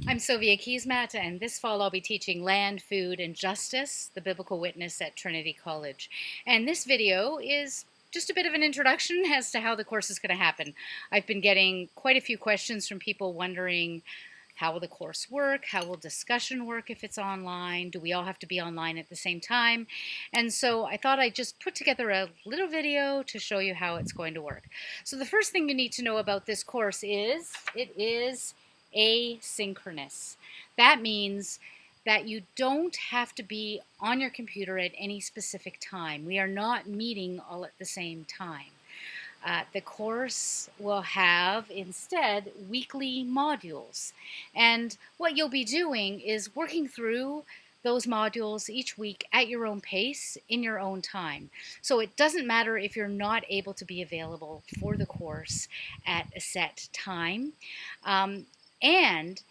I'm Sylvia Keesmat, and this fall I'll be teaching Land, Food, and Justice, the Biblical Witness at Trinity College. And this video is just a bit of an introduction as to how the course is going to happen. I've been getting quite a few questions from people wondering, how will the course work? How will discussion work if it's online? Do we all have to be online at the same time? And so I thought I'd just put together a little video to show you how it's going to work. So the first thing you need to know about this course is it is asynchronous. That means that you don't have to be on your computer at any specific time. We are not meeting all at the same time. The course will have instead weekly modules. And what you'll be doing is working through those modules each week at your own pace, in your own time. So it doesn't matter if you're not able to be available for the course at a set time. And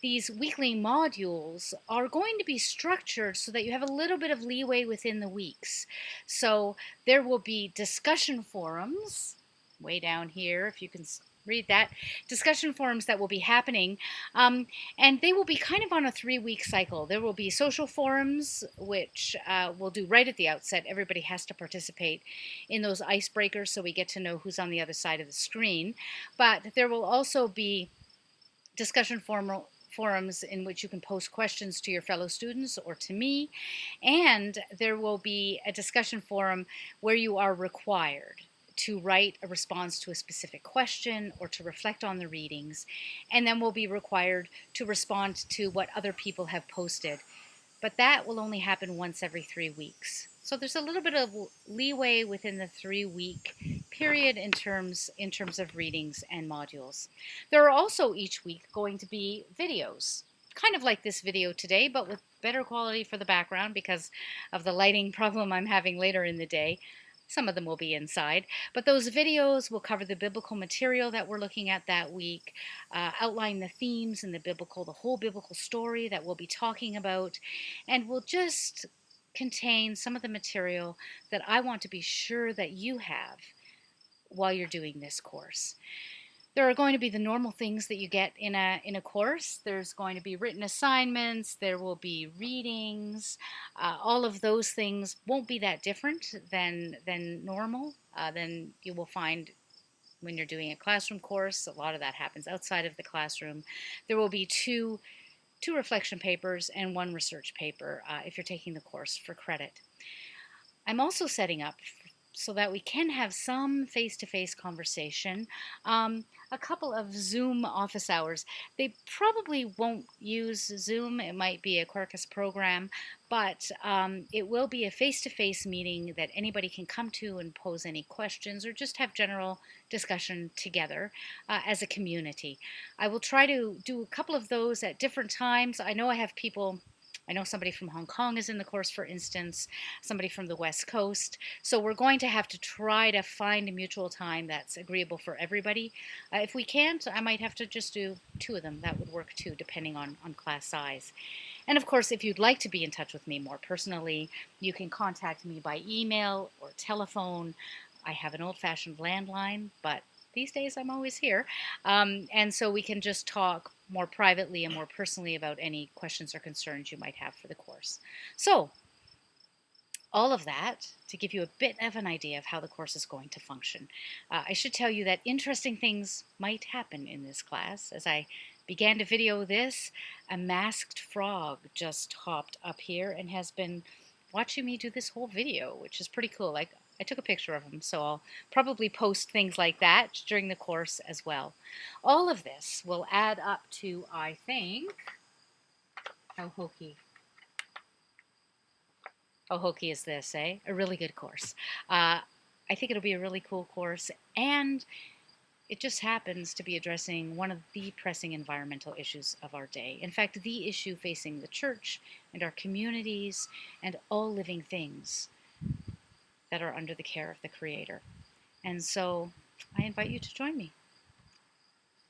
these weekly modules are going to be structured so that you have a little bit of leeway within the weeks. So there will be discussion forums way down here, if you can read that, discussion forums that will be happening, and they will be kind of on a 3-week cycle. There will be social forums, which we'll do right at the outset. Everybody has to participate in those icebreakers so we get to know who's on the other side of the screen. But there will also be discussion forums in which you can post questions to your fellow students or to me, and there will be a discussion forum where you are required to write a response to a specific question or to reflect on the readings, and then we'll be required to respond to what other people have posted. But that will only happen once every 3 weeks. So there's a little bit of leeway within the 3-week period in terms of readings and modules. There are also each week going to be videos, kind of like this video today, but with better quality for the background because of the lighting problem I'm having later in the day. Some of them will be inside, but those videos will cover the biblical material that we're looking at that week, outline the themes in the whole biblical story that we'll be talking about, and will just contain some of the material that I want to be sure that you have while you're doing this course. There are going to be the normal things that you get in a course. There's going to be written assignments, there will be readings. All of those things won't be that different than normal, than you will find when you're doing a classroom course. A lot of that happens outside of the classroom. There will be two reflection papers and 1 research paper if you're taking the course for credit. I'm also setting up so that we can have some face-to-face conversation. A couple of Zoom office hours. They probably won't use Zoom. It might be a Quarkus program, but it will be a face-to-face meeting that anybody can come to and pose any questions or just have general discussion together as a community. I will try to do a couple of those at different times. I know somebody from Hong Kong is in the course, for instance, somebody from the West Coast. So we're going to have to try to find a mutual time that's agreeable for everybody. If we can't, I might have to just do 2 of them. That would work too, depending on class size. And of course, if you'd like to be in touch with me more personally, you can contact me by email or telephone. I have an old-fashioned landline, but these days I'm always here. And so we can just talk more privately and more personally about any questions or concerns you might have for the course. So all of that to give you a bit of an idea of how the course is going to function. I should tell you that interesting things might happen in this class. As I began to video this, a masked frog just hopped up here and has been watching me do this whole video, which is pretty cool. I took a picture of him, so I'll probably post things like that during the course as well. All of this will add up to, I think, how hokey is this, eh? A really good course. I think it'll be a really cool course, and it just happens to be addressing one of the pressing environmental issues of our day. In fact, the issue facing the church and our communities and all living things that are under the care of the Creator. And so I invite you to join me.